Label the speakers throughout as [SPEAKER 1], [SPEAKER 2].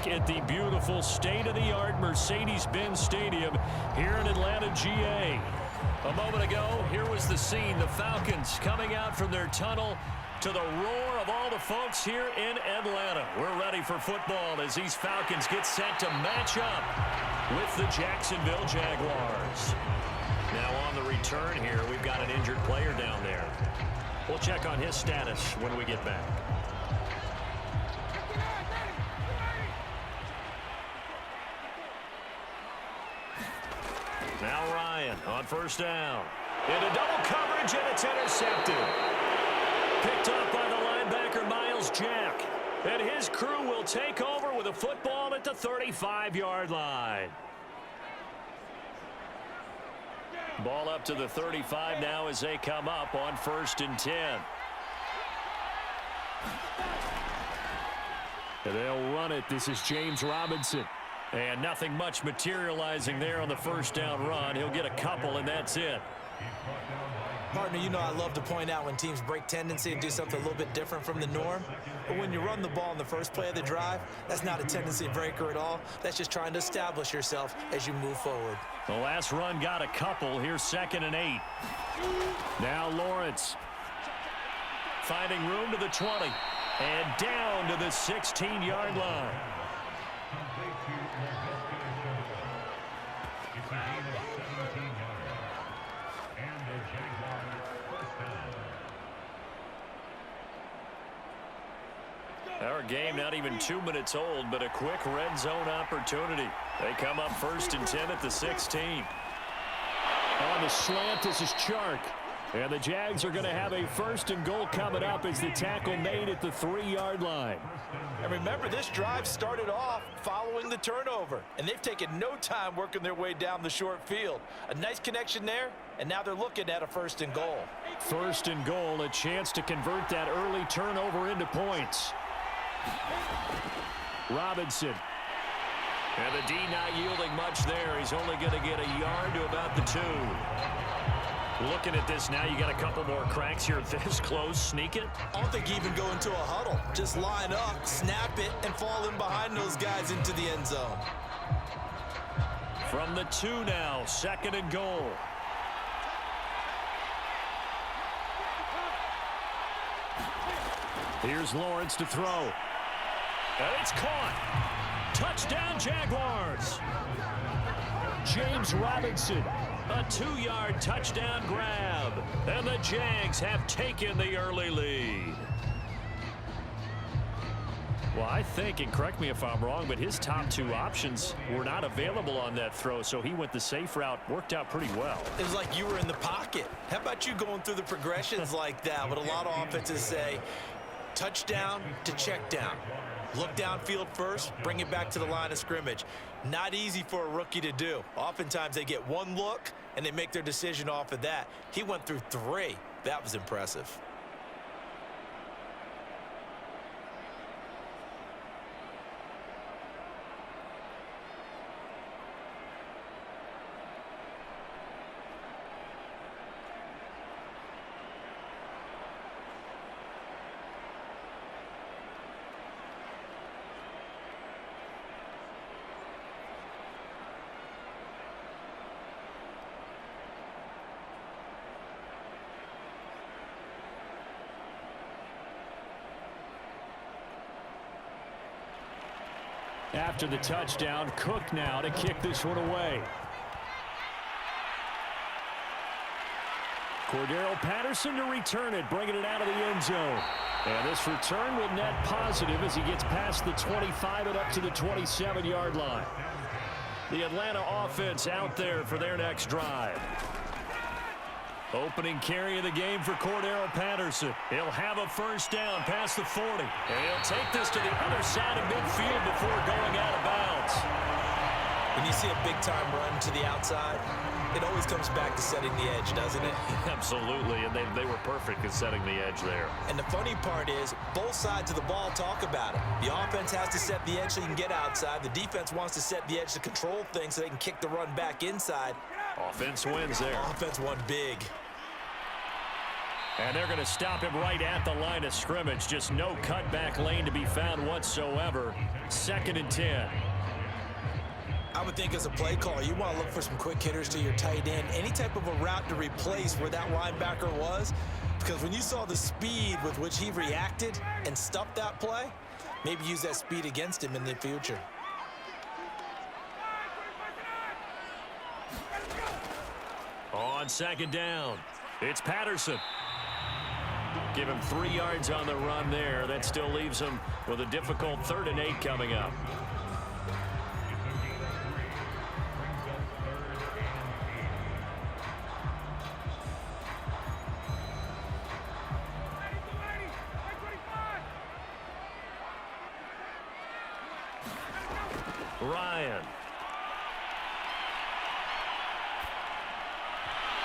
[SPEAKER 1] look at the beautiful state-of-the-art Mercedes-Benz Stadium here in Atlanta, GA. A moment ago, here was the scene. The Falcons coming out from their tunnel to the roar of all the folks here in Atlanta. We're ready for football as these Falcons get set to match up with the Jacksonville Jaguars. Now on the return here, we've got an injured player down there. We'll check on his status when we get back. Now Ryan on first down. Into double coverage, and it's intercepted. Picked up by the linebacker, Miles Jack. And his crew will take over with a football at the 35-yard line. Ball up to the 35 now as they come up on 1st and 10. And they'll run it. This is James Robinson. And nothing much materializing there on the first down run. He'll get a couple, and that's it.
[SPEAKER 2] Partner, you know I love to point out when teams break tendency and do something a little bit different from the norm. But when you run the ball in the first play of the drive, that's not a tendency breaker at all. That's just trying to establish yourself as you move forward.
[SPEAKER 1] The last run got a couple. Here's 2nd and 8. Now Lawrence. Finding room to the 20. And down to the 16-yard line. Our game not even 2 minutes old, but a quick red zone opportunity. They come up 1st and 10 at the 16. On the slant, this is Chark. And the Jags are going to have a 1st and goal coming up as the tackle made at the 3-yard line.
[SPEAKER 2] And remember, this drive started off following the turnover. And they've taken no time working their way down the short field. A nice connection there, and now they're looking at a 1st and goal.
[SPEAKER 1] 1st and goal, a chance to convert that early turnover into points. Robinson. And the D not yielding much there. He's only going to get a yard to about the 2. Looking at this now, you got a couple more cracks here this close. Sneak it.
[SPEAKER 2] I don't think you even go into a huddle. Just line up, snap it, and fall in behind those guys into the end zone.
[SPEAKER 1] From the 2 now, 2nd and goal. Here's Lawrence to throw. And it's caught. Touchdown, Jaguars. James Robinson, a 2-yard touchdown grab. And the Jags have taken the early lead. Well, I think, and correct me if I'm wrong, but his top 2 options were not available on that throw, so he went the safe route. Worked out pretty well.
[SPEAKER 2] It was like you were in the pocket. How about you going through the progressions like that? What a lot of offenses say, touchdown to check down. Look downfield first, bring it back to the line of scrimmage. Not easy for a rookie to do. Oftentimes they get one look, and they make their decision off of that. He went through 3. That was impressive.
[SPEAKER 1] After the touchdown, Cook now to kick this one away. Cordero Patterson to return it, bringing it out of the end zone. And this return will net positive as he gets past the 25 and up to the 27-yard line. The Atlanta offense out there for their next drive. Opening carry of the game for Cordero Patterson. He'll have a 1st down past the 40. And he'll take this to the other side of midfield before going out of bounds.
[SPEAKER 2] When you see a big-time run to the outside, it always comes back to setting the edge, doesn't it?
[SPEAKER 1] Absolutely, and they were perfect in setting the edge there.
[SPEAKER 2] And the funny part is, both sides of the ball talk about it. The offense has to set the edge so you can get outside. The defense wants to set the edge to control things so they can kick the run back inside.
[SPEAKER 1] Offense wins there.
[SPEAKER 2] Offense won big.
[SPEAKER 1] And they're going to stop him right at the line of scrimmage. Just no cutback lane to be found whatsoever. 2nd and 10.
[SPEAKER 2] I would think as a play caller, you want to look for some quick hitters to your tight end. Any type of a route to replace where that linebacker was. Because when you saw the speed with which he reacted and stuffed that play, maybe use that speed against him in the future.
[SPEAKER 1] On 2nd down, it's Patterson. Give him 3 yards on the run there. That still leaves him with a difficult 3rd and 8 coming up. Ryan.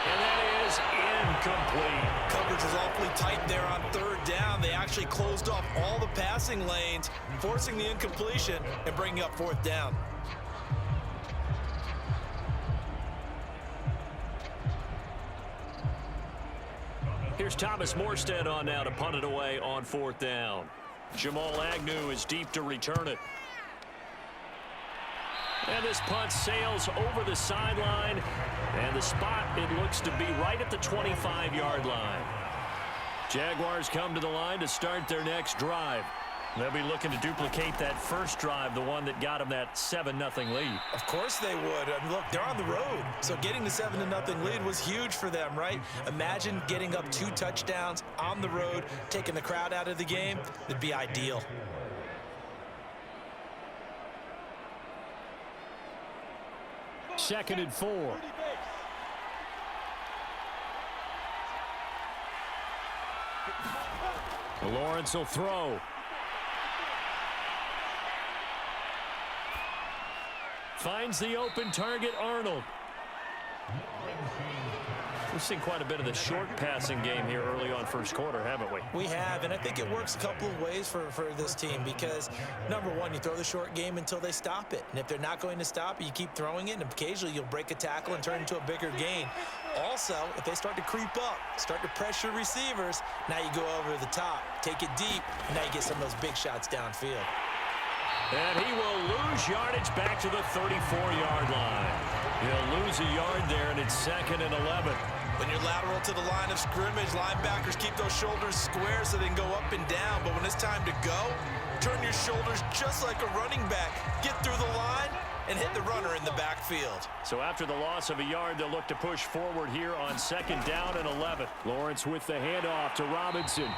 [SPEAKER 1] And that is incomplete.
[SPEAKER 2] Coverage was awfully tight there on 3rd down. They actually closed off all the passing lanes, forcing the incompletion and bringing up 4th down.
[SPEAKER 1] Here's Thomas Morstead on now to punt it away on 4th down. Jamal Agnew is deep to return it. And this punt sails over the sideline. And the spot, it looks to be right at the 25-yard line. Jaguars come to the line to start their next drive. They'll be looking to duplicate that first drive, the one that got them that 7-0 lead.
[SPEAKER 2] Of course they would. I mean, look, they're on the road. So getting the 7-0 lead was huge for them, right? Imagine getting up 2 touchdowns on the road, taking the crowd out of the game. It'd be ideal.
[SPEAKER 1] Second and 4. Lawrence will throw. Finds the open target, Arnold. We've seen quite a bit of the short passing game here early on first quarter, haven't we?
[SPEAKER 2] We have, and I think it works a couple of ways for this team because, number one, you throw the short game until they stop it. And if they're not going to stop it, you keep throwing it, and occasionally you'll break a tackle and turn it into a bigger gain. Also, if they start to creep up, start to pressure receivers, now you go over the top, take it deep, and now you get some of those big shots downfield.
[SPEAKER 1] And he will lose yardage back to the 34-yard line. He'll lose a yard there, and it's 2nd and 11.
[SPEAKER 2] When you're lateral to the line of scrimmage, linebackers keep those shoulders square so they can go up and down. But when it's time to go, turn your shoulders just like a running back. Get through the line and hit the runner in the backfield.
[SPEAKER 1] So after the loss of a yard, they'll look to push forward here on 2nd down and 11. Lawrence with the handoff to Robinson.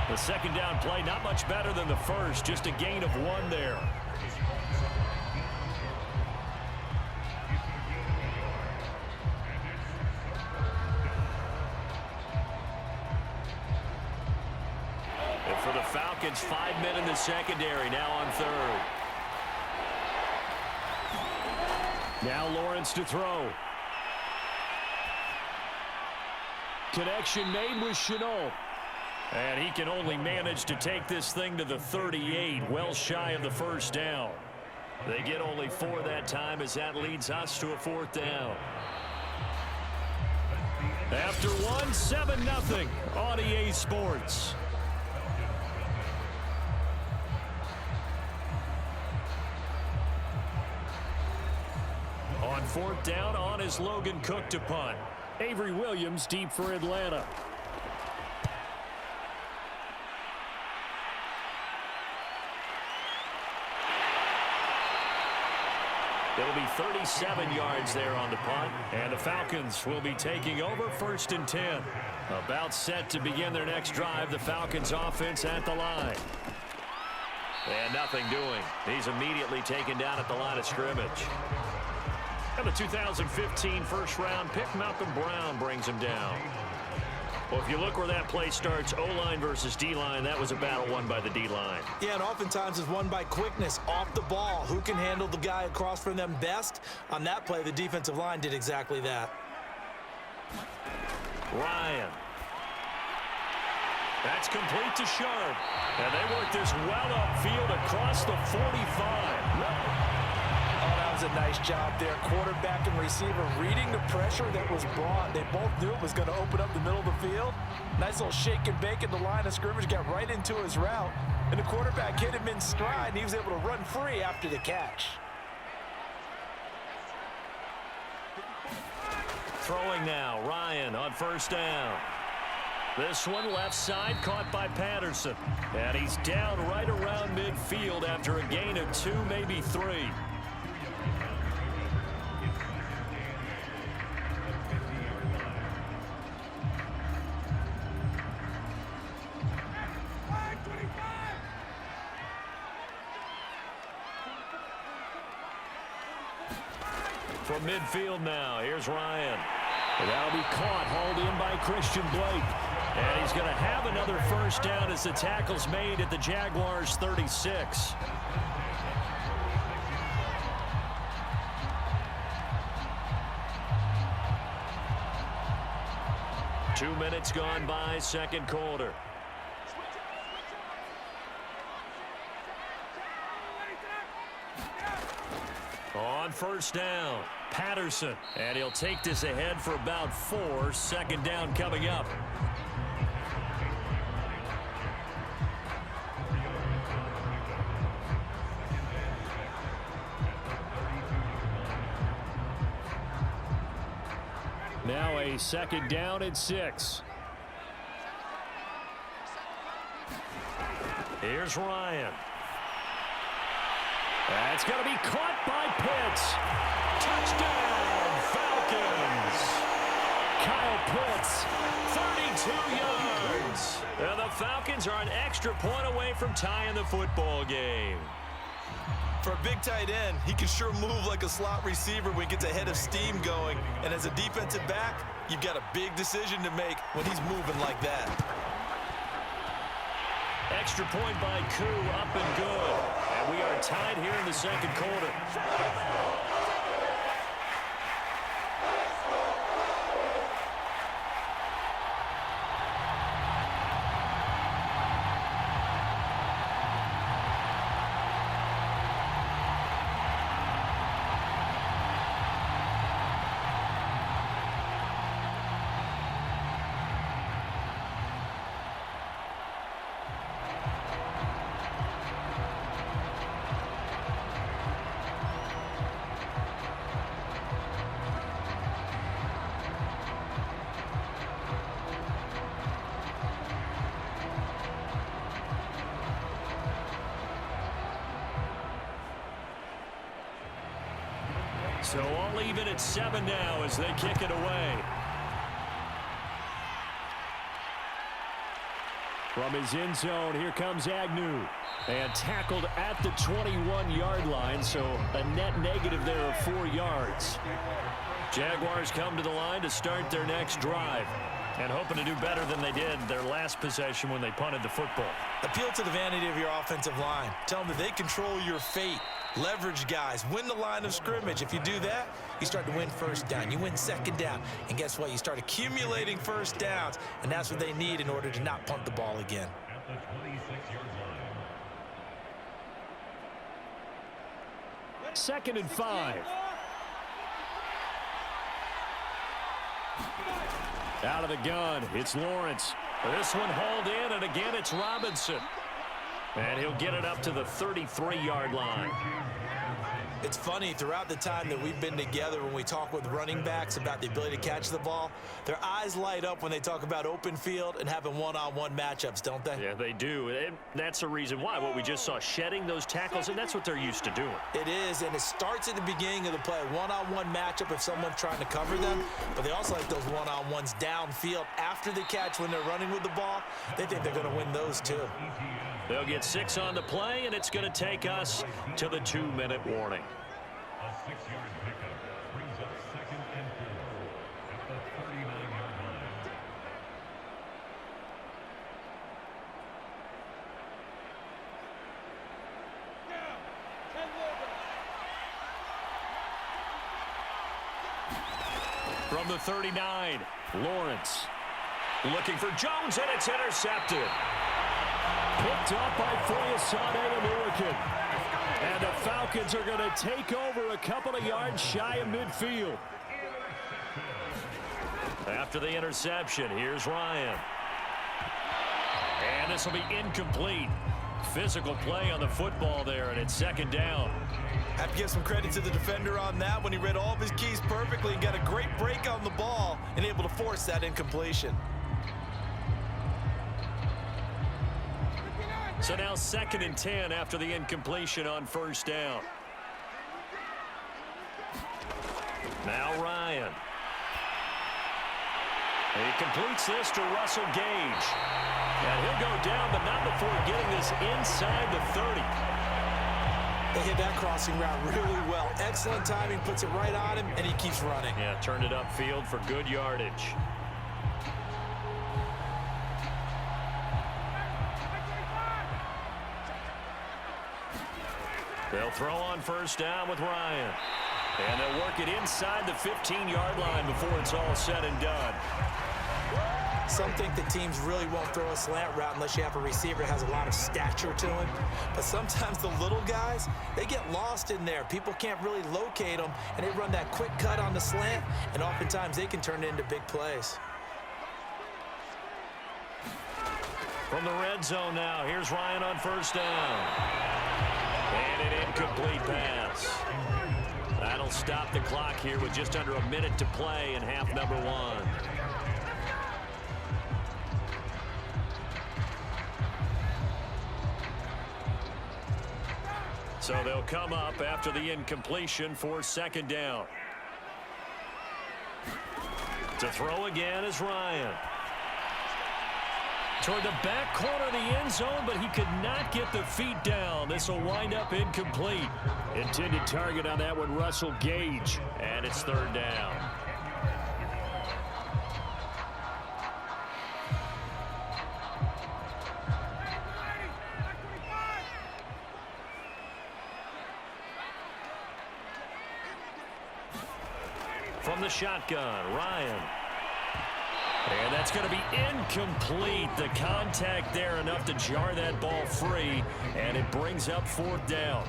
[SPEAKER 1] The 2nd down play, not much better than the first, just a gain of 1 there. And for the Falcons, 5 men in the secondary, now on 3rd. Now Lawrence to throw. Connection made with Chenault. And he can only manage to take this thing to the 38, well shy of the first down. They get only 4 that time as that leads us to a 4th down. After 1, 7-0 on EA Sports. On 4th down, on is Logan Cook to punt. Avery Williams deep for Atlanta. It'll be 37 yards there on the punt, and the Falcons will be taking over 1st and 10. About set to begin their next drive, the Falcons offense at the line. And nothing doing. He's immediately taken down at the line of scrimmage. And the 2015 first-round pick, Malcolm Brown, brings him down. Well, if you look where that play starts, O-line versus D-line, that was a battle won by the D-line.
[SPEAKER 2] Yeah, and oftentimes it's won by quickness off the ball. Who can handle the guy across from them best? On that play, the defensive line did exactly that.
[SPEAKER 1] Ryan. That's complete to Sharp. And they work this well upfield across the 45.
[SPEAKER 2] Oh, that was
[SPEAKER 3] does a nice job there. Quarterback and receiver reading the pressure that was brought. They both knew it was going to open up the middle of the field. Nice little shake and bake at the line of scrimmage, got right into his route. And the quarterback hit him in stride, and he was able to run free after the catch.
[SPEAKER 1] Throwing now, Ryan on first down. This one left side caught by Patterson. And he's down right around midfield after a gain of 2, maybe 3. From midfield now, here's Ryan. And that'll be caught, hauled in by Christian Blake. And he's going to have another first down as the tackle's made at the Jaguars' 36. Two minutes gone by, second quarter. On first down, Patterson. And he'll take this ahead for about 4. Second down coming up. Now a second down and 6. Here's Ryan. That's going to be caught by Pitts. Touchdown, Falcons. Kyle Pitts, 32 yards. And the Falcons are an extra point away from tying the football game.
[SPEAKER 2] For a big tight end, he can sure move like a slot receiver when he gets a head of steam going. And as a defensive back, you've got a big decision to make when he's moving like that.
[SPEAKER 1] Extra point by Koo, up and good. And we are tied here in the second quarter. So all even at 7 now as they kick it away. From his end zone, here comes Agnew. And tackled at the 21-yard line, so a net negative there of 4 yards. Jaguars come to the line to start their next drive. And hoping to do better than they did their last possession when they punted the football.
[SPEAKER 2] Appeal to the vanity of your offensive line. Tell them that they control your fate. Leverage guys. Win the line of scrimmage. If you do that, you start to win first down. You win second down. And guess what? You start accumulating first downs. And that's what they need in order to not punt the ball again.
[SPEAKER 1] Second and 5. Out of the gun, it's Lawrence. This one hauled in, and again it's Robinson. And he'll get it up to the 33-yard line.
[SPEAKER 2] It's funny, throughout the time that we've been together, when we talk with running backs about the ability to catch the ball, their eyes light up when they talk about open field and having one-on-one matchups, don't they?
[SPEAKER 1] Yeah, they do. And that's the reason why. What we just saw, shedding those tackles, and that's what they're used to doing.
[SPEAKER 2] It is, and it starts at the beginning of the play. One-on-one matchup if someone's trying to cover them, but they also like those one-on-ones downfield after the catch when they're running with the ball. They think they're going to win those too.
[SPEAKER 1] They'll get 6 on the play, and it's going to take us to the 2-minute warning.
[SPEAKER 4] A 6-yard pickup brings up 2nd and 4 at the 39-yard line.
[SPEAKER 1] From the 39, Lawrence looking for Jones, and it's intercepted. Picked up by Foyesade Aluakin. And the Falcons are going to take over a couple of yards shy of midfield. After the interception, here's Ryan. And this will be incomplete. Physical play on the football there, and it's second down.
[SPEAKER 2] Have to give some credit to the defender on that when he read all of his keys perfectly and got a great break on the ball and able to force that incompletion.
[SPEAKER 1] So now 2nd and 10 after the incompletion on first down. Now Ryan. And he completes this to Russell Gage. And he'll go down, but not before getting this inside the 30.
[SPEAKER 3] They hit that crossing route really well. Excellent timing, puts it right on him, and he keeps running.
[SPEAKER 1] Yeah, turned it upfield for good yardage. They'll throw on first down with Ryan. And they'll work it inside the 15-yard line before it's all said and done.
[SPEAKER 3] Some think that teams really won't throw a slant route unless you have a receiver that has a lot of stature to him.
[SPEAKER 2] But sometimes the little guys, they get lost in there. People can't really locate them, and they run that quick cut on the slant, and oftentimes they can turn it into big plays.
[SPEAKER 1] From the red zone now, here's Ryan on first down. And an incomplete pass. That'll stop the clock here with just under a minute to play in half number 1. So they'll come up after the incompletion for second down. To throw again is Ryan. Toward the back corner of the end zone, but he could not get the feet down. This will wind up incomplete. Intended target on that one, Russell Gage. And it's third down. From the shotgun, Ryan. And that's going to be incomplete. The contact there enough to jar that ball free, and it brings up fourth down.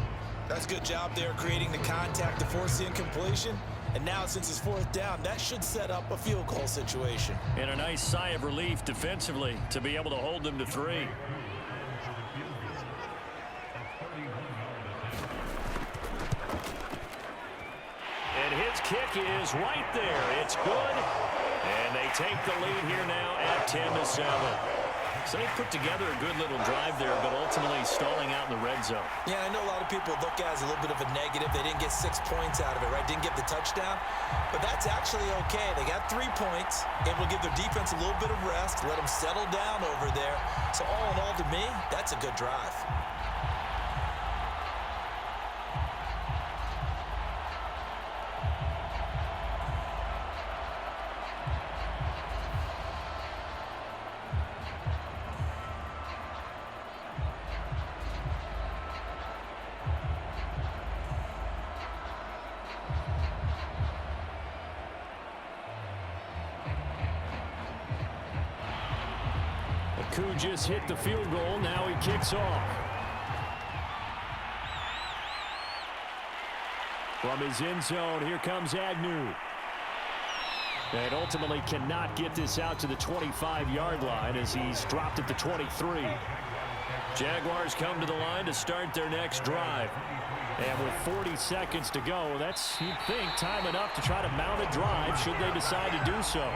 [SPEAKER 2] That's a good job there creating the contact to force the incompletion. And now since it's fourth down, that should set up a field goal situation.
[SPEAKER 1] And a nice sigh of relief defensively to be able to hold them to 3. And his kick is right there. It's good. And they take the lead here now at 10-7. So they put together a good little drive there, but ultimately stalling out in the red zone.
[SPEAKER 2] Yeah, I know a lot of people look at it as a little bit of a negative. They didn't get 6 points out of it, right? Didn't get the touchdown. But that's actually okay. They got 3 points, able to give their defense a little bit of rest, let them settle down over there. So all in all, to me, that's a good drive.
[SPEAKER 1] Koo just hit the field goal. Now he kicks off. From his end zone, here comes Agnew. And ultimately cannot get this out to the 25-yard line as he's dropped at the 23. Jaguars come to the line to start their next drive. And with 40 seconds to go, that's, you'd think, time enough to try to mount a drive should they decide to do so.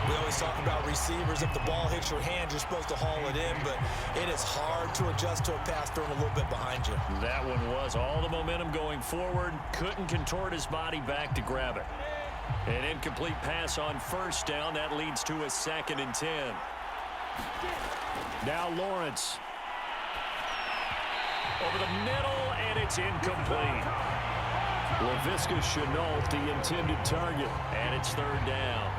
[SPEAKER 2] We always talk about receivers. If the ball hits your hand, you're supposed to haul it in, but it is hard to adjust to a pass thrown a little bit behind you.
[SPEAKER 1] That one was all the momentum going forward. Couldn't contort his body back to grab it. An incomplete pass on first down. That leads to a 2nd and 10. Now Lawrence. Over the middle, and it's incomplete. Laviska Shenault, the intended target, and it's third down.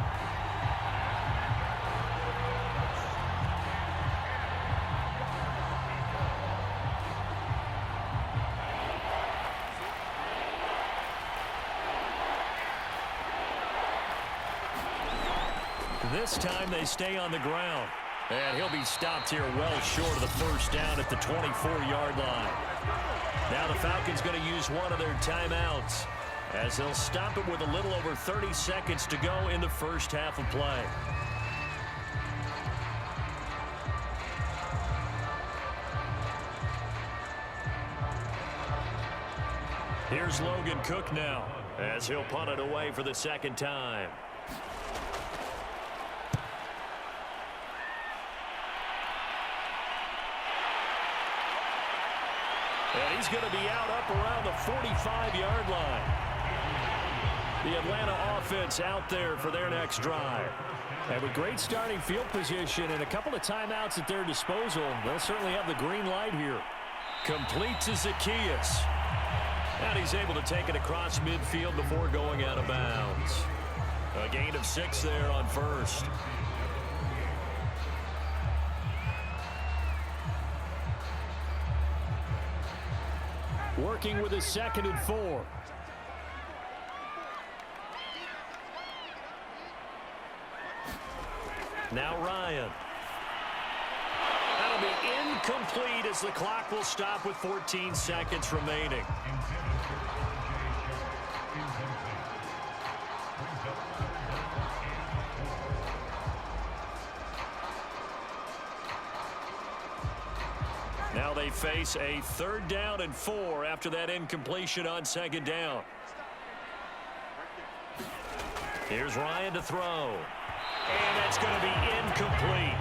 [SPEAKER 1] This time they stay on the ground. And he'll be stopped here well short of the first down at the 24-yard line. Now the Falcons going to use one of their timeouts as they'll stop it with a little over 30 seconds to go in the first half of play. Here's Logan Cook now as he'll punt it away for the second time. And he's going to be out up around the 45-yard line. The Atlanta offense out there for their next drive. And with great starting field position and a couple of timeouts at their disposal, they'll certainly have the green light here. Complete to Zacchaeus. And he's able to take it across midfield before going out of bounds. A gain of 6 there on first. Working with a 2nd and 4. Now Ryan. That'll be incomplete as the clock will stop with 14 seconds remaining. Now they face a 3rd down and 4 after that incompletion on 2nd down. Here's Ryan to throw. And that's going to be incomplete.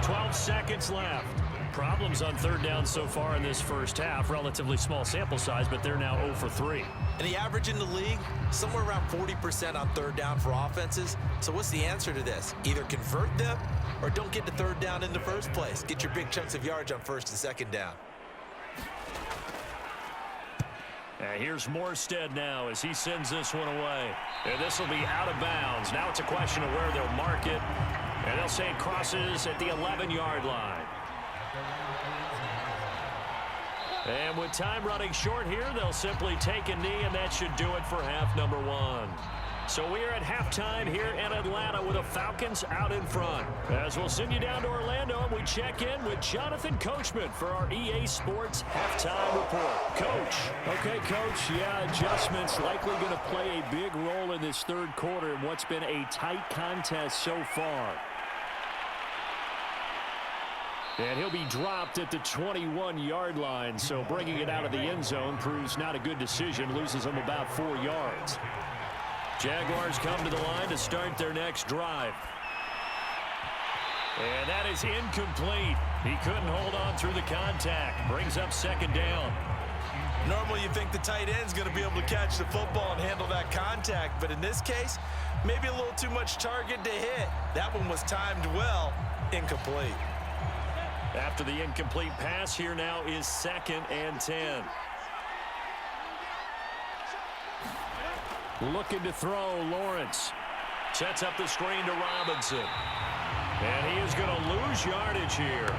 [SPEAKER 1] 12 seconds left. Problems on 3rd down so far in this first half. Relatively small sample size, but they're now 0 for 3.
[SPEAKER 2] And the average in the league, somewhere around 40% on 3rd down for offenses. So what's the answer to this? Either convert them or don't get to 3rd down in the first place. Get your big chunks of yards on 1st and 2nd down.
[SPEAKER 1] And here's Morstead now as he sends this one away. And this will be out of bounds. Now it's a question of where they'll mark it. And they'll say it crosses at the 11-yard line. And with time running short here, they'll simply take a knee, and that should do it for half number 1. So we are at halftime here in Atlanta with the Falcons out in front. As we'll send you down to Orlando, and we check in with Jonathan Coachman for our EA Sports Halftime Report. Coach. Okay, Coach. Yeah, adjustments likely going to play a big role in this 3rd quarter in what's been a tight contest so far. And he'll be dropped at the 21-yard line, so bringing it out of the end zone proves not a good decision, loses him about 4 yards. Jaguars come to the line to start their next drive. And that is incomplete. He couldn't hold on through the contact. Brings up 2nd down.
[SPEAKER 2] Normally you think the tight end's going to be able to catch the football and handle that contact, but in this case, maybe a little too much target to hit. That one was timed well, incomplete.
[SPEAKER 1] After the incomplete pass, here now is 2nd and 10. Looking to throw, Lawrence. Sets up the screen to Robinson. And he is going to lose yardage here.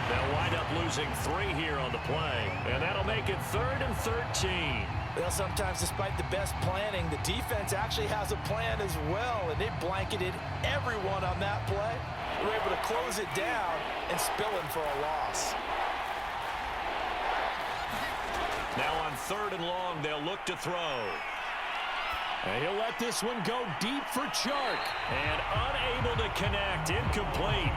[SPEAKER 1] They'll wind up losing 3 here on the play. And that'll make it 3rd and 13.
[SPEAKER 3] Well, sometimes despite the best planning, the defense actually has a plan as well, and they blanketed everyone on that play. They were able to close it down and spill him for a loss.
[SPEAKER 1] Now on 3rd and long, they'll look to throw. And he'll let this one go deep for Chark. And unable to connect, incomplete.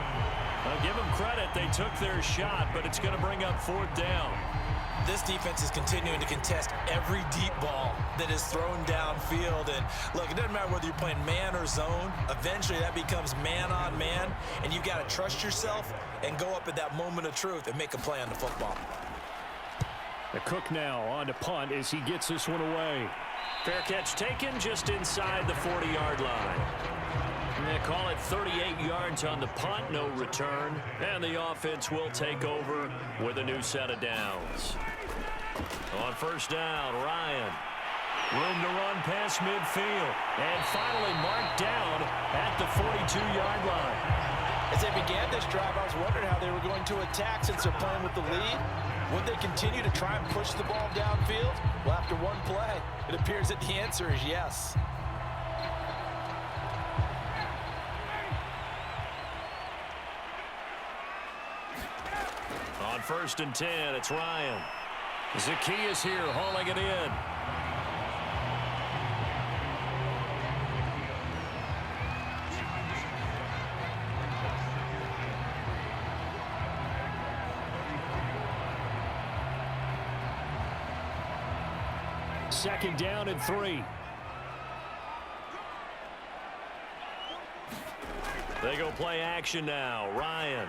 [SPEAKER 1] I'll give them credit, they took their shot, but it's going to bring up 4th down.
[SPEAKER 2] This defense is continuing to contest every deep ball that is thrown downfield. And look, it doesn't matter whether you're playing man or zone. Eventually that becomes man on man, and you've got to trust yourself and go up at that moment of truth and make a play on the football.
[SPEAKER 1] The Cook now on to punt as he gets this one away. Fair catch taken just inside the 40-yard line. They call it 38 yards on the punt, no return. And the offense will take over with a new set of downs. On 1st down, Ryan. Room to run past midfield. And finally marked down at the 42-yard line.
[SPEAKER 3] As they began this drive, I was wondering how they were going to attack since they're playing with the lead. Would they continue to try and push the ball downfield? Well, after one play, it appears that the answer is yes.
[SPEAKER 1] On 1st and 10, it's Ryan. Zacchaeus here hauling it in. Second down and 3. They go play action now. Ryan.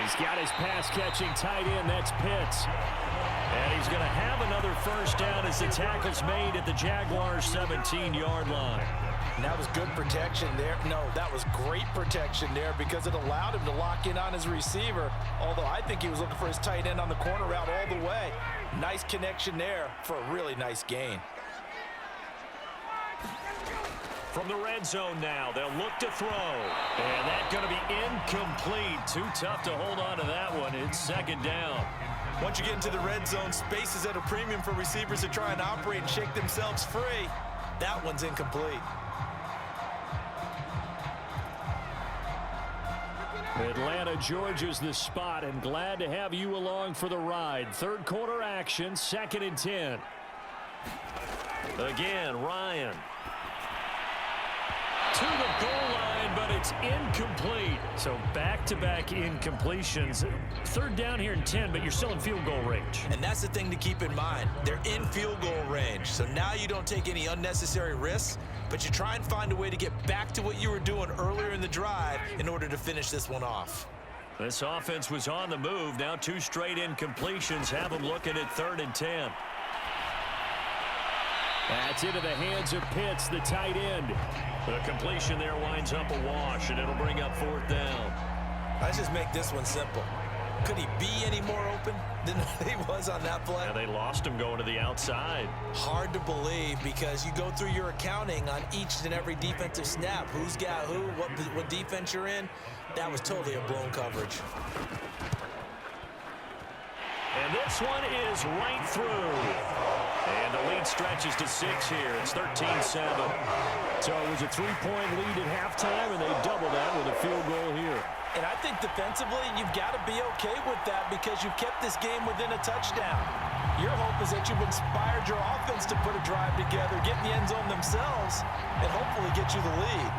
[SPEAKER 1] He's got his pass-catching tight end. That's Pitts. And he's going to have another first down as the tackle's made at the Jaguars' 17-yard line.
[SPEAKER 3] And that was good protection there. No, that was great protection there because it allowed him to lock in on his receiver, although I think he was looking for his tight end on the corner route all the way. Nice connection there for a really nice gain.
[SPEAKER 1] From the red zone now, they'll look to throw. And that's going to be incomplete. Too tough to hold on to that one. It's second down.
[SPEAKER 2] Once you get into the red zone, space is at a premium for receivers to try and operate and shake themselves free. That one's incomplete.
[SPEAKER 1] Atlanta, Georgia's the spot, and glad to have you along for the ride. Third quarter action, second and 10. Again, Ryan. To the goal line, but it's incomplete. So back-to-back incompletions. Third down here in 10, but you're still in field goal range.
[SPEAKER 2] And that's the thing to keep in mind. They're in field goal range. So now you don't take any unnecessary risks, but you try and find a way to get back to what you were doing earlier in the drive in order to finish this one off.
[SPEAKER 1] This offense was on the move. Now 2 straight incompletions have them looking at third and 10. That's into the hands of Pitts, the tight end. The completion there winds up a wash, and it'll bring up fourth down.
[SPEAKER 2] Let's just make this one simple. Could he be any more open than he was on that play?
[SPEAKER 1] Yeah, they lost him going to the outside.
[SPEAKER 2] Hard to believe because you go through your accounting on each and every defensive snap. Who's got who, what defense you're in. That was totally a blown coverage.
[SPEAKER 1] And this one is right through. And the lead stretches to 6 here. It's 13-7. So it was a 3-point lead at halftime, and they double that with a field goal here.
[SPEAKER 3] And I think defensively, you've got to be okay with that because you've kept this game within a touchdown. Your hope is that you've inspired your offense to put a drive together, get in the end zone themselves, and hopefully get you the lead.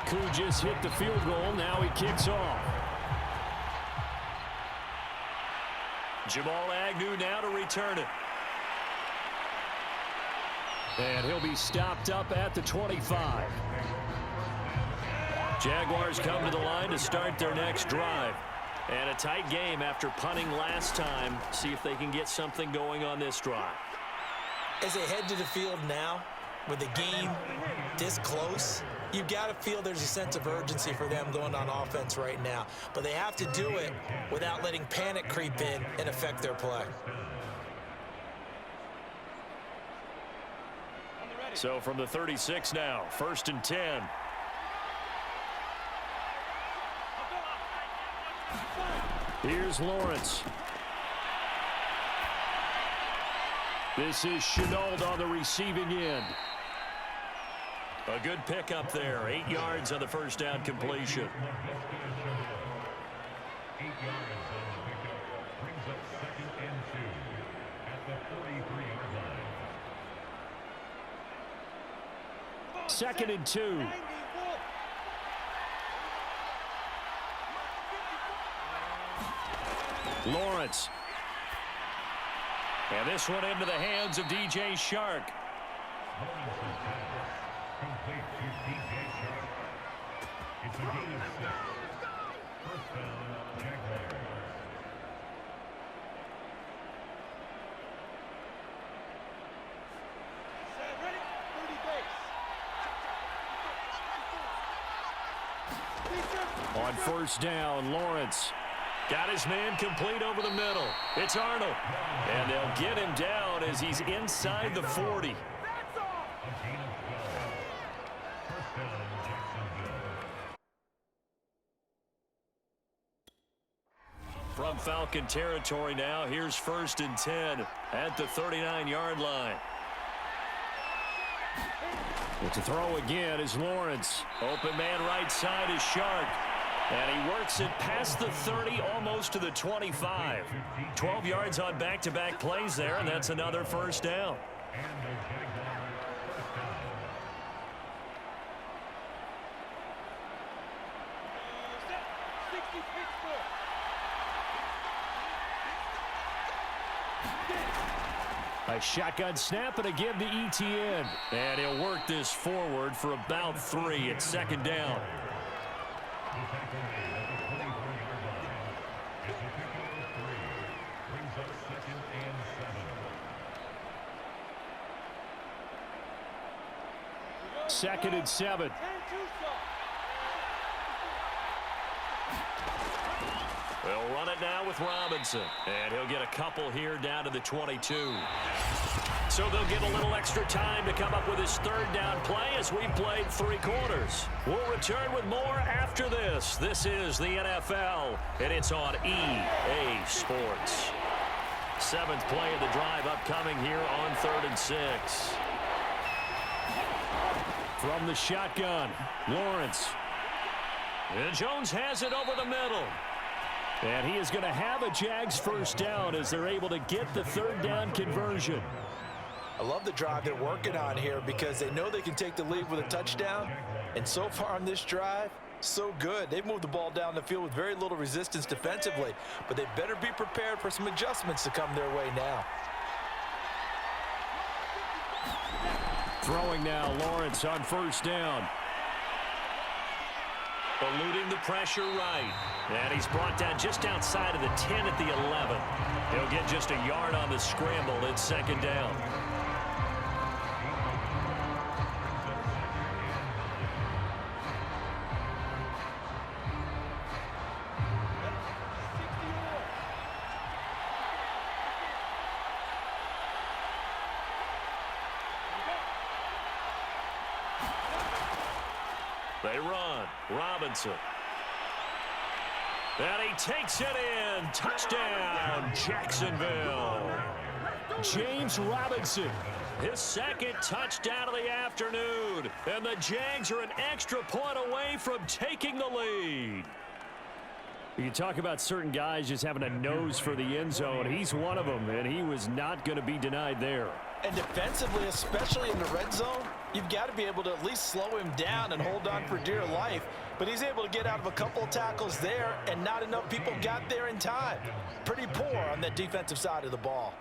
[SPEAKER 1] Koo just hit the field goal. Now he kicks off. Jamal Agnew now to return it. And he'll be stopped up at the 25. Jaguars come to the line to start their next drive. And a tight game after punting last time. See if they can get something going on this drive.
[SPEAKER 2] As they head to the field now, with the game this close, you've got to feel there's a sense of urgency for them going on offense right now. But they have to do it without letting panic creep in and affect their play.
[SPEAKER 1] So from the 36 now, first and 10. Here's Lawrence. This is Chenault on the receiving end. A good pickup there. 8 yards on the first down completion.
[SPEAKER 4] 8 yards on the pickup. Brings up second and 2 at the 43-yard line.
[SPEAKER 1] Second and 2. Lawrence. And this one into the hands of DJ Shark.
[SPEAKER 4] Complete to DJ Shark. It's a gain of 6. First down, Jaguars.
[SPEAKER 1] On first down, Lawrence got his man complete over the middle. It's Arnold. And they'll get him down down as he's inside the 40.
[SPEAKER 4] A gain of 12. First down, Jacksonville.
[SPEAKER 1] From Falcon territory now, here's 1st and 10 at the 39-yard line. Well, to throw again is Lawrence. Open man right side is Shark. And he works it past the 30, almost to the 25. 12 yards on back-to-back plays there, and that's another first down.
[SPEAKER 4] And the Jaguars first down.
[SPEAKER 1] A shotgun snap and again to ETN. And he'll work this forward for about 3 at 2nd down.
[SPEAKER 4] The tackle made at the 24-yard line. It's a pickup of 3. Brings up 2nd and 7.
[SPEAKER 1] 2nd and 7. They'll run it now with Robinson. And he'll get a couple here down to the 22. So they'll get a little extra time to come up with his 3rd down play as we've played 3 quarters. We'll return with more after this. This is the NFL, and it's on EA Sports. 7th play of the drive upcoming here on 3rd and 6. From the shotgun, Lawrence. And Jones has it over the middle. And he is going to have a Jags first down as they're able to get the 3rd down conversion.
[SPEAKER 3] I love the drive they're working on here because they know they can take the lead with a touchdown. And so far on this drive, so good. They've moved the ball down the field with very little resistance defensively. But they better be prepared for some adjustments to come their way now.
[SPEAKER 1] Throwing now, Lawrence on first down. Eluding the pressure right. And he's brought down just outside of the 10 at the 11. He'll get just a yard on the scramble. It's 2nd down. They run. Robinson. And he takes it in. Touchdown, Jacksonville. James Robinson, his 2nd touchdown of the afternoon. And the Jags are an extra point away from taking the lead. You talk about certain guys just having a nose for the end zone. He's one of them, and he was not going to be denied there.
[SPEAKER 3] And defensively, especially in the red zone, you've got to be able to at least slow him down and hold on for dear life. But he's able to get out of a couple of tackles there, and not enough people got there in time. Pretty poor on that defensive side of the ball.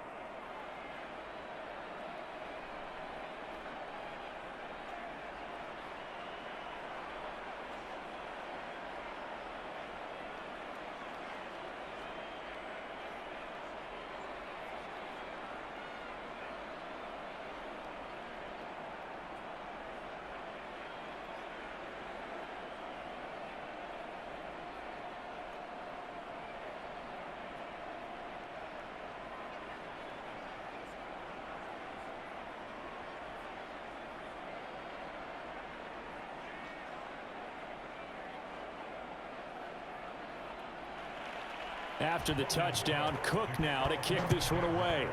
[SPEAKER 1] After the touchdown, Cook now to kick this one away.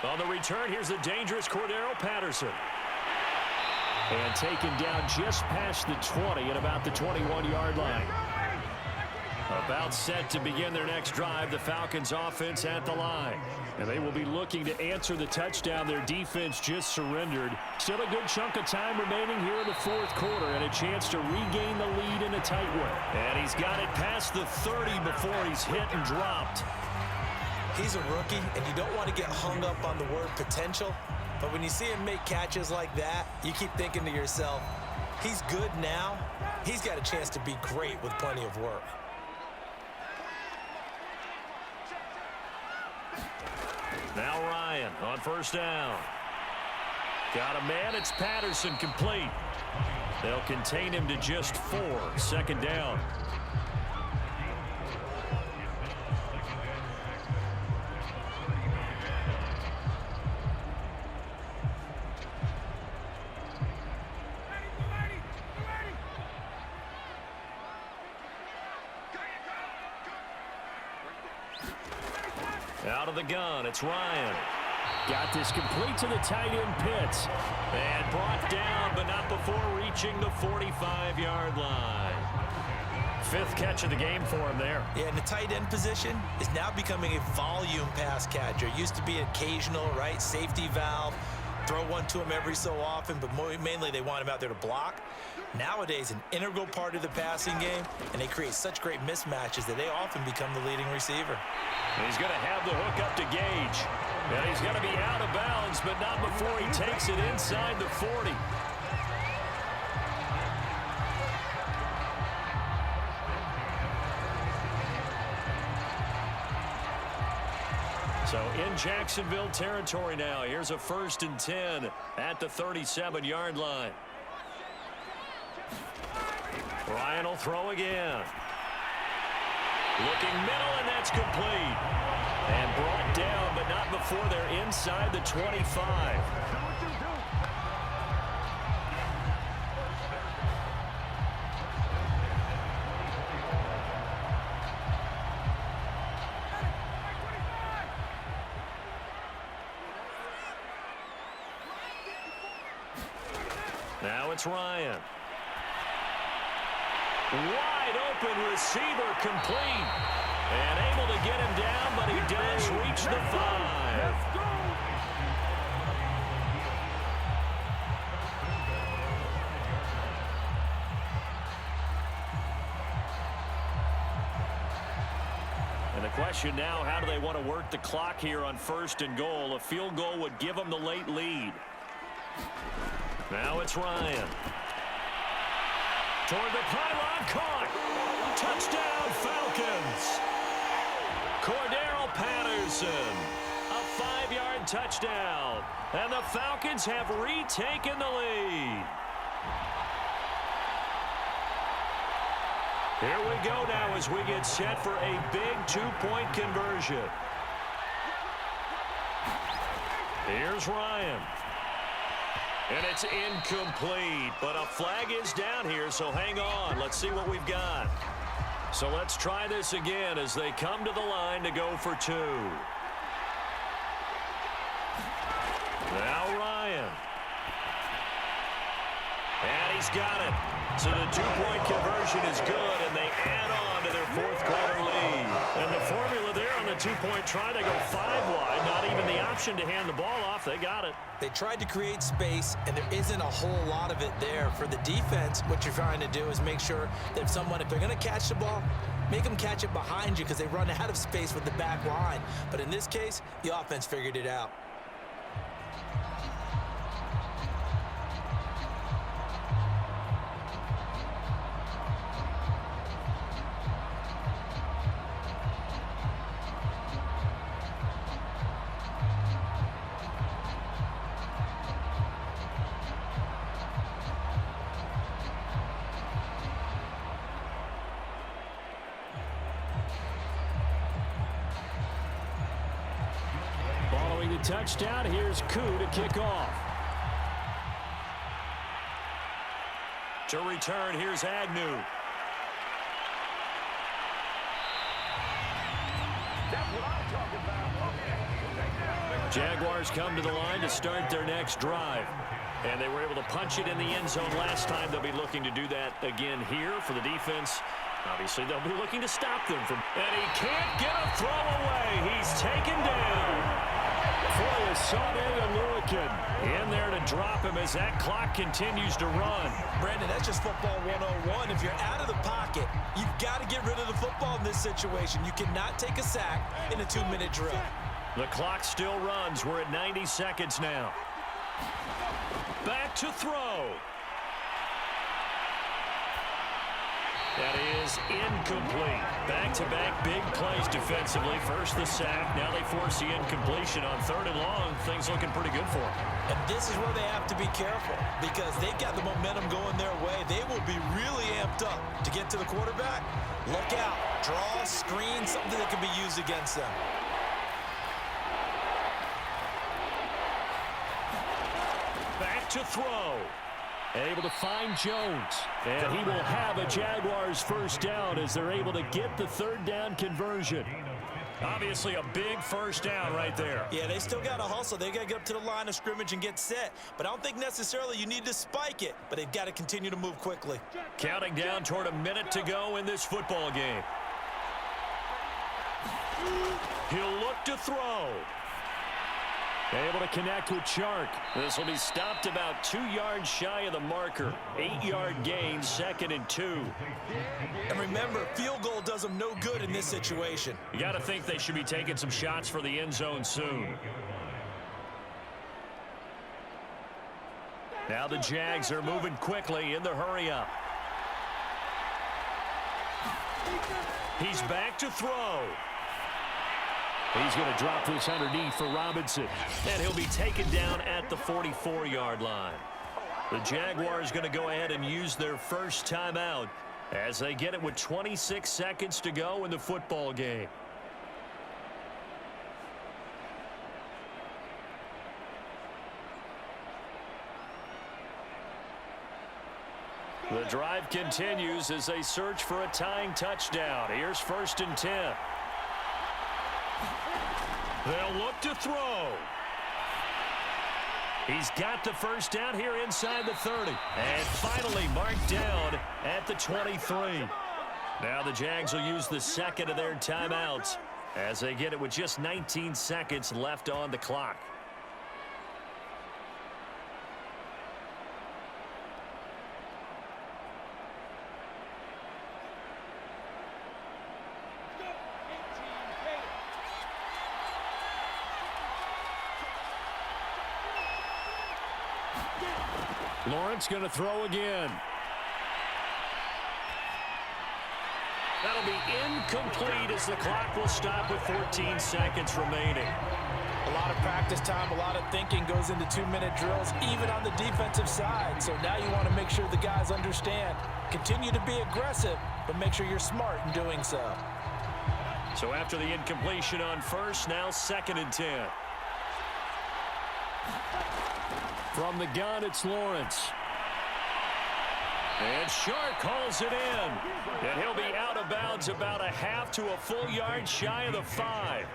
[SPEAKER 1] On the return, here's the dangerous Cordero Patterson. And taken down just past the 20 at about the 21-yard line. About set to begin their next drive, the Falcons offense at the line. And they will be looking to answer the touchdown their defense just surrendered. Still a good chunk of time remaining here in the 4th quarter and a chance to regain the lead in a tight one. And he's got it past the 30 before he's hit and dropped.
[SPEAKER 2] He's a rookie, and you don't want to get hung up on the word potential. But when you see him make catches like that, you keep thinking to yourself, he's good now. He's got a chance to be great with plenty of work.
[SPEAKER 1] Now Ryan on first down. Got a man. It's Patterson complete. They'll contain him to just 4. 2nd down. Out of the gun, it's Ryan.
[SPEAKER 5] Got this complete to the tight end Pitts.
[SPEAKER 1] And brought down, but not before reaching the 45-yard line. 5th catch of the game for him there.
[SPEAKER 2] Yeah, and the tight end position is now becoming a volume pass catcher. It used to be occasional, right? Safety valve. Throw one to him every so often, but mainly they want him out there to block. Nowadays, an integral part of the passing game, and they create such great mismatches that they often become the leading receiver.
[SPEAKER 1] He's going to have the hook up to Gage. And he's going to be out of bounds, but not before he takes it inside the 40. So in Jacksonville territory now. Here's a 1st and 10 at the 37-yard line. Ryan will throw again. Looking middle, and that's complete. And brought down, but not before they're inside the 25. Now it's Ryan. Wide open receiver complete. And able to get him down, but he does reach the 5.
[SPEAKER 4] Let's go.
[SPEAKER 1] And the question now, how do they want to work the clock here on 1st and goal? A field goal would give them the late lead. Now it's Ryan. Toward the pylon, caught. Touchdown, Falcons. Cordero Patterson, a 5-yard touchdown. And the Falcons have retaken the lead. Here we go now as we get set for a big 2-point conversion. Here's Ryan. And it's incomplete, but a flag is down here, so hang on. Let's see what we've got. So let's try this again as they come to the line to go for 2. Now Ryan. And he's got it. So the 2-point conversion is good, and they add on to their 4th quarter lead. And the formula there on the 2-point try, they go 5 wide. Not even the option to hand the ball off. They got it.
[SPEAKER 2] They tried to create space, and there isn't a whole lot of it there. For the defense, what you're trying to do is make sure that if they're going to catch the ball, make them catch it behind you because they run out of space with the back line. But in this case, the offense figured it out.
[SPEAKER 5] Touchdown. Here's Koo to kick off.
[SPEAKER 1] To return, here's Agnew.
[SPEAKER 4] That's what I'm talking about.
[SPEAKER 1] Jaguars come to the line to start their next drive. And they were able to punch it in the end zone last time. They'll be looking to do that again here for the defense. Obviously, they'll be looking to stop them from... And he can't get a throw away. He's taken down. For Lurikin in there to drop him as that clock continues to run.
[SPEAKER 2] Brandon, that's just football 101. If you're out of the pocket, you've got to get rid of the football in this situation. You cannot take a sack in a 2-minute drill.
[SPEAKER 1] The clock still runs. We're at 90 seconds now. Back to throw. That is incomplete. Back-to-back big plays defensively. First the sack. Now they force the incompletion on 3rd and long. Things looking pretty good for them.
[SPEAKER 2] And this is where they have to be careful because they've got the momentum going their way. They will be really amped up to get to the quarterback. Look out. Draw, screen, something that can be used against them.
[SPEAKER 1] Back to throw.
[SPEAKER 5] Able to find Jones. And he will have a Jaguars first down as they're able to get the 3rd down conversion.
[SPEAKER 1] Obviously a big first down right there.
[SPEAKER 2] Yeah, they still got to hustle. They got to get up to the line of scrimmage and get set. But I don't think necessarily you need to spike it, but they've got to continue to move quickly.
[SPEAKER 1] Counting down toward a minute to go in this football game. He'll look to throw. Able to connect with Chark. This will be stopped about 2 yards shy of the marker. 8-yard gain, 2nd and 2.
[SPEAKER 2] And remember, field goal does them no good in this situation.
[SPEAKER 1] You got to think they should be taking some shots for the end zone soon. Now the Jags are moving quickly in the hurry-up. He's back to throw. He's going to drop this underneath for Robinson. And he'll be taken down at the 44-yard line. The Jaguars going to go ahead and use their first timeout as they get it with 26 seconds to go in the football game. The drive continues as they search for a tying touchdown. Here's 1st and 10. They'll look to throw. He's got the first down here inside the 30. And finally marked down at the 23. Now the Jags will use the second of their timeouts as they get it with just 19 seconds left on the clock. Lawrence going to throw again. That'll be incomplete as the clock will stop with 14 seconds remaining.
[SPEAKER 3] A lot of practice time, a lot of thinking goes into 2-minute drills, even on the defensive side. So now you want to make sure the guys understand. Continue to be aggressive, but make sure you're smart in doing so.
[SPEAKER 1] So after the incompletion on first, now 2nd and 10. From the gun, it's Lawrence. And Shark calls it in. And he'll be out of bounds about a half to a full yard shy of the 5.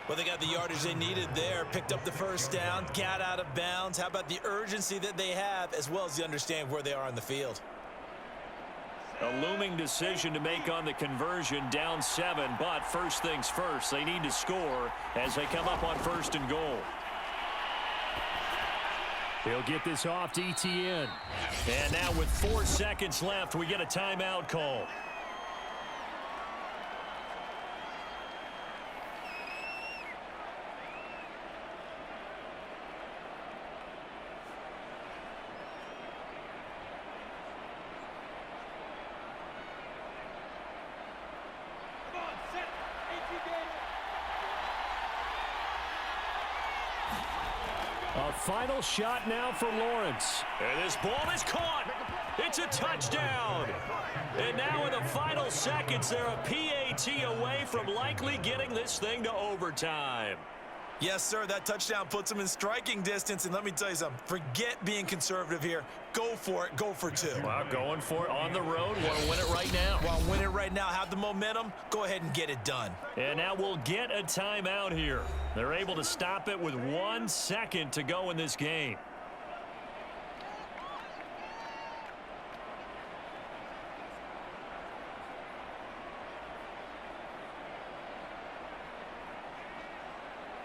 [SPEAKER 2] Well, they got the yardage they needed there, picked up the first down, got out of bounds. How about the urgency that they have, as well as the understanding where they are on the field?
[SPEAKER 1] A looming decision to make on the conversion, down 7. But first things first, they need to score as they come up on 1st and goal. They'll get this off to ETN. And now with 4 seconds left, we get a timeout call. A final shot now for Lawrence. And this ball is caught. It's a touchdown. And now in the final seconds, they're a PAT away from likely getting this thing to overtime.
[SPEAKER 2] Yes, sir, that touchdown puts them in striking distance. And let me tell you something, forget being conservative here. Go for it. Go for 2.
[SPEAKER 1] Well, going for it on the road. Want to win it right now.
[SPEAKER 2] Want to win it right now. Have the momentum. Go ahead and get it done.
[SPEAKER 1] And now we'll get a timeout here. They're able to stop it with 1 second to go in this game.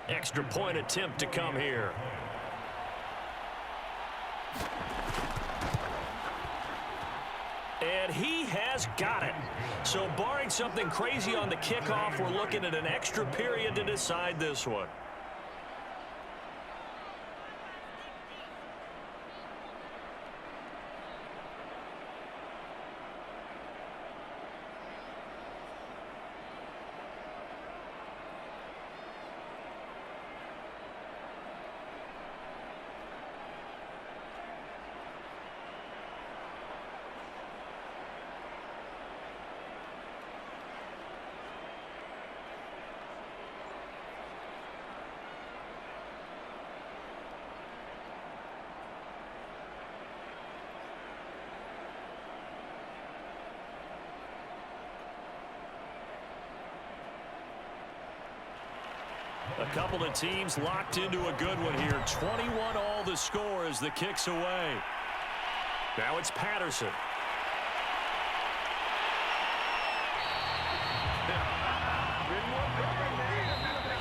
[SPEAKER 1] Extra point attempt to come here. And he has got it. So barring something crazy on the kickoff, we're looking at an extra period to decide this one. couple of teams locked into a good one here. 21 all the score as the kick's away. Now it's Patterson.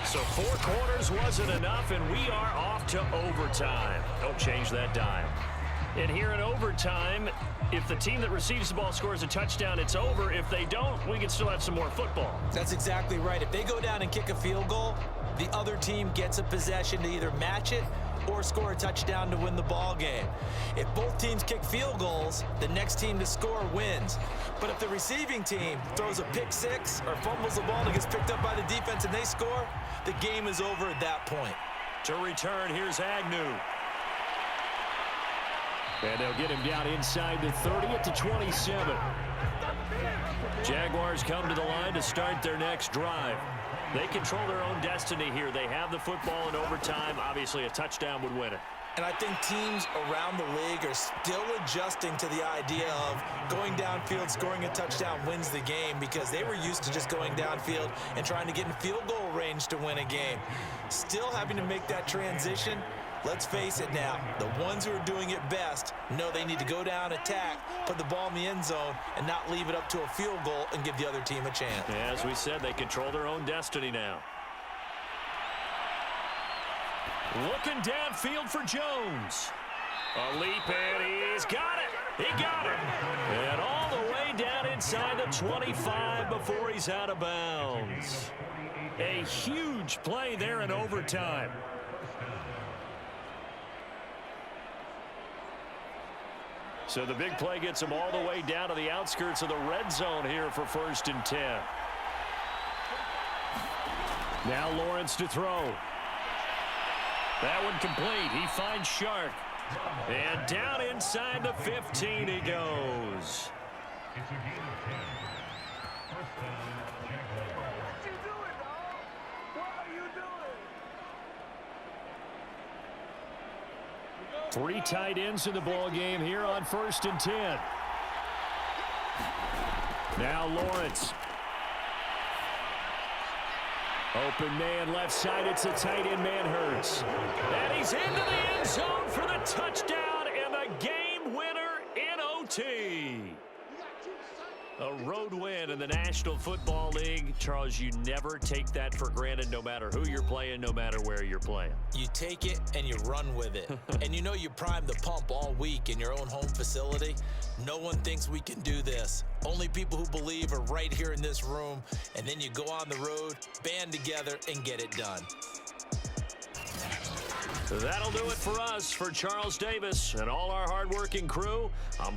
[SPEAKER 1] So 4 quarters wasn't enough, and we are off to overtime. Don't change that dime. And here in overtime, if the team that receives the ball scores a touchdown, it's over. If they don't, we can still have some more football.
[SPEAKER 2] That's exactly right. If they go down and kick a field goal, the other team gets a possession to either match it or score a touchdown to win the ball game. If both teams kick field goals, the next team to score wins. But if the receiving team throws a pick six or fumbles the ball and gets picked up by the defense and they score, the game is over at that point.
[SPEAKER 1] To return, here's Agnew. And they'll get him down inside the 30 at the 27. Jaguars come to the line to start their next drive. They control their own destiny here. They have the football in overtime. Obviously, a touchdown would win it.
[SPEAKER 2] And I think teams around the league are still adjusting to the idea of going downfield, scoring a touchdown wins the game, because they were used to just going downfield and trying to get in field goal range to win a game. Still having to make that transition. Let's face it now, the ones who are doing it best know they need to go down, attack, put the ball in the end zone, and not leave it up to a field goal and give the other team a chance.
[SPEAKER 1] As we said, they control their own destiny now. Looking downfield for Jones. A leap, and he's got it. He got it. And all the way down inside the 25 before he's out of bounds. A huge play there in overtime. So the big play gets him all the way down to the outskirts of the red zone here for 1st and 10. Now Lawrence to throw. That one complete. He finds Shark. And down inside the 15 he goes.
[SPEAKER 4] It's a gain of 10. First down, Jaguars.
[SPEAKER 3] What you doing, dog? What are you doing?
[SPEAKER 1] 3 tight ends in the ball game here on 1st and 10. Now Lawrence. Open man left side. It's a tight end man Hurts. And he's into the end zone for the touchdown and the game winner in OT. A road win in the National Football League. Charles, you never take that for granted, no matter who you're playing, no matter where you're playing.
[SPEAKER 2] You take it and you run with it. And you know you primed the pump all week in your own home facility. No one thinks we can do this. Only people who believe are right here in this room. And then you go on the road, band together, and get it done.
[SPEAKER 1] That'll do it for us. For Charles Davis and all our hardworking crew, I'm